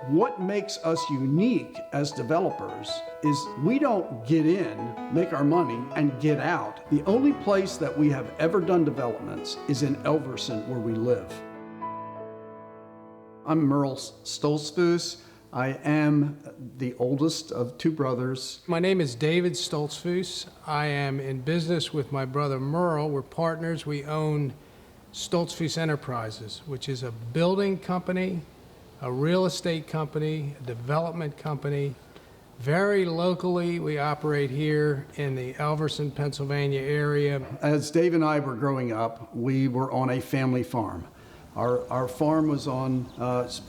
What makes us unique as developers is we don't get in, make our money, and get out. The only place that we have ever done developments is in Elverson, where we live. I'm Merle Stoltzfus. I am the oldest of two brothers. My name is David Stoltzfus. I am in business with my brother Merle. We're partners. We own Stoltzfus Enterprises, which is a building company, a real estate company, a development company. Very locally, we operate here in the Elverson, Pennsylvania area. As Dave and I were growing up, we were on a family farm. Our farm was on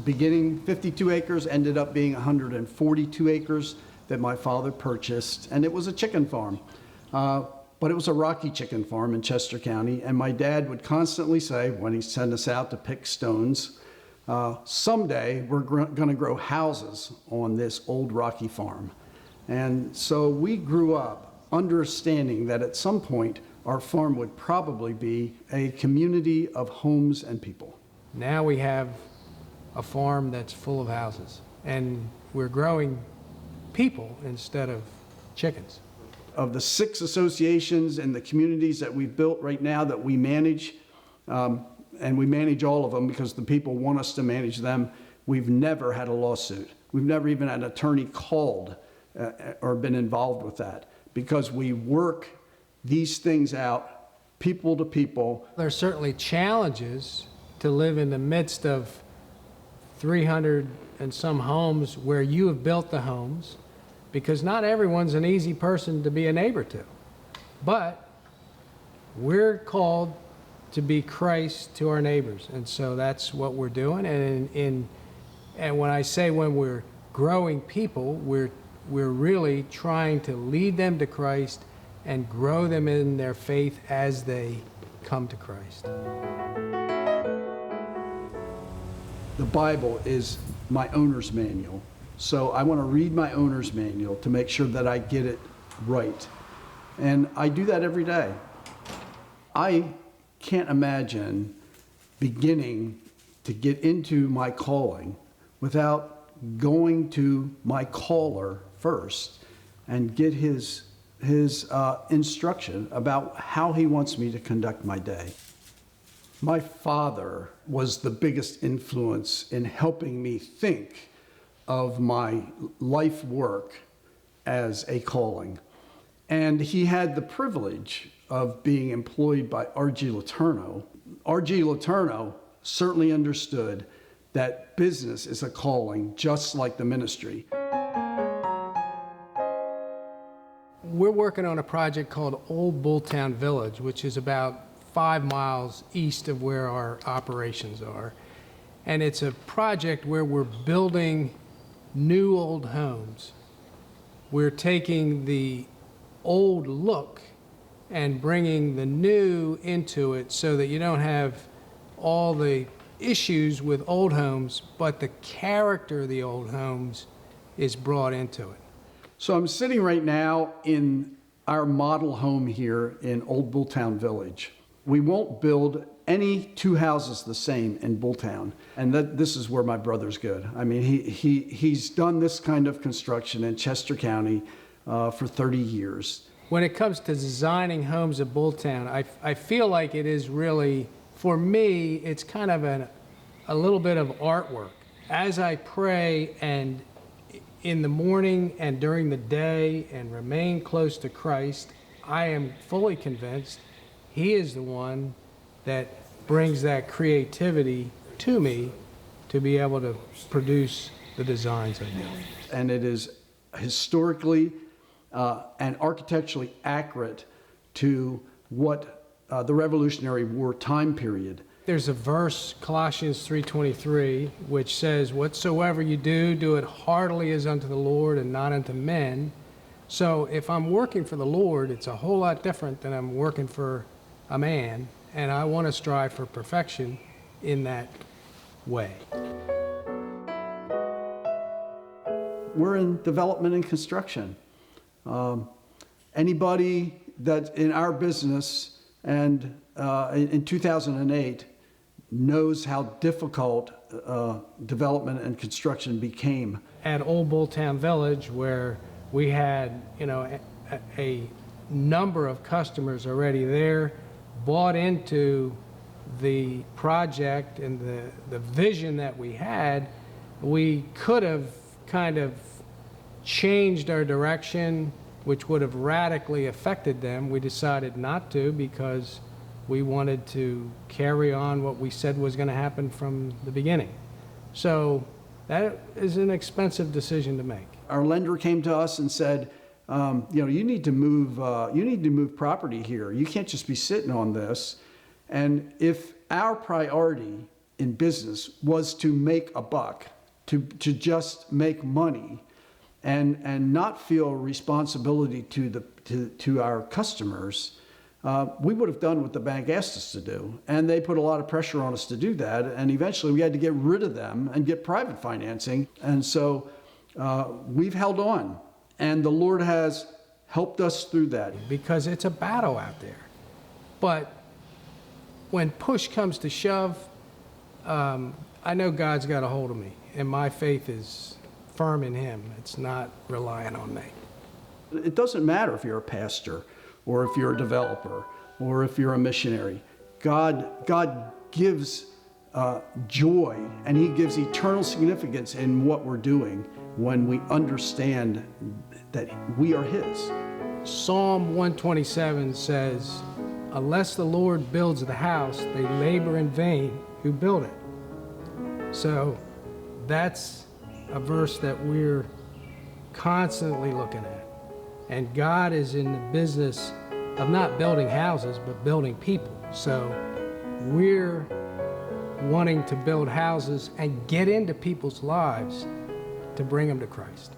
beginning 52 acres, ended up being 142 acres that my father purchased, and it was a chicken farm. But it was a rocky chicken farm in Chester County, and my dad would constantly say, when he sent us out to pick stones, someday we're going to grow houses on this old rocky farm. And so we grew up understanding that at some point our farm would probably be a community of homes and people. Now we have a farm that's full of houses, and we're growing people instead of chickens. Of the 6 associations and the communities that we've built right now that we manage, and we manage all of them because the people want us to manage them, we've never had a lawsuit. We've never even had an attorney called or been involved with that, because we work these things out people to people. There's certainly challenges to live in the midst of 300 and some homes where you have built the homes, because not everyone's an easy person to be a neighbor to. But we're called to be Christ to our neighbors, and so that's what we're doing. And when I say when we're growing people, we're really trying to lead them to Christ and grow them in their faith as they come to Christ. The Bible is my owner's manual. So I want to read my owner's manual to make sure that I get it right. And I do that every day. I can't imagine beginning to get into my calling without going to my caller first and get his instruction about how he wants me to conduct my day. My father was the biggest influence in helping me think of my life work as a calling. And he had the privilege of being employed by R.G. Letourneau. R.G. Letourneau certainly understood that business is a calling just like the ministry. We're working on a project called Old Bulltown Village, which is about 5 miles east of where our operations are. And it's a project where we're building new old homes. We're taking the old look and bringing the new into it so that you don't have all the issues with old homes, but the character of the old homes is brought into it. So I'm sitting right now in our model home here in Old Bulltown Village. We won't build any 2 houses the same in Bulltown, and this is where my brother's good. I mean, he's done this kind of construction in Chester County for 30 years. When it comes to designing homes at Bulltown, I feel like it is really, for me, it's kind of a little bit of artwork. As I pray and in the morning and during the day and remain close to Christ, I am fully convinced He is the one that brings that creativity to me to be able to produce the designs I do. And it is historically and architecturally accurate to what the Revolutionary War time period. There's a verse, Colossians 3:23, which says, "Whatsoever you do, do it heartily as unto the Lord and not unto men." So if I'm working for the Lord, it's a whole lot different than I'm working for a man, and I want to strive for perfection in that way. We're in development and construction. Anybody that's in our business and in 2008 knows how difficult development and construction became. At Old Bulltown Village, where we had, a number of customers already there, bought into the project and the vision that we had, we could have kind of changed our direction, which would have radically affected them. We decided not to, because we wanted to carry on what we said was going to happen from the beginning. So that is an expensive decision to make. Our lender came to us and said, you need to move property here. You can't just be sitting on this. And if our priority in business was to make a buck, to just make money, and not feel responsibility to our customers, we would have done what the bank asked us to do. And they put a lot of pressure on us to do that. And eventually we had to get rid of them and get private financing. And so we've held on. And the Lord has helped us through that. Because it's a battle out there. But when push comes to shove, I know God's got a hold of me. And my faith is firm in Him. It's not relying on me. It doesn't matter if you're a pastor, or if you're a developer, or if you're a missionary. God gives joy, and He gives eternal significance in what we're doing when we understand that we are His. Psalm 127 says, "Unless the Lord builds the house, they labor in vain who build it." So that's a verse that we're constantly looking at. And God is in the business of not building houses, but building people. So we're wanting to build houses and get into people's lives to bring them to Christ.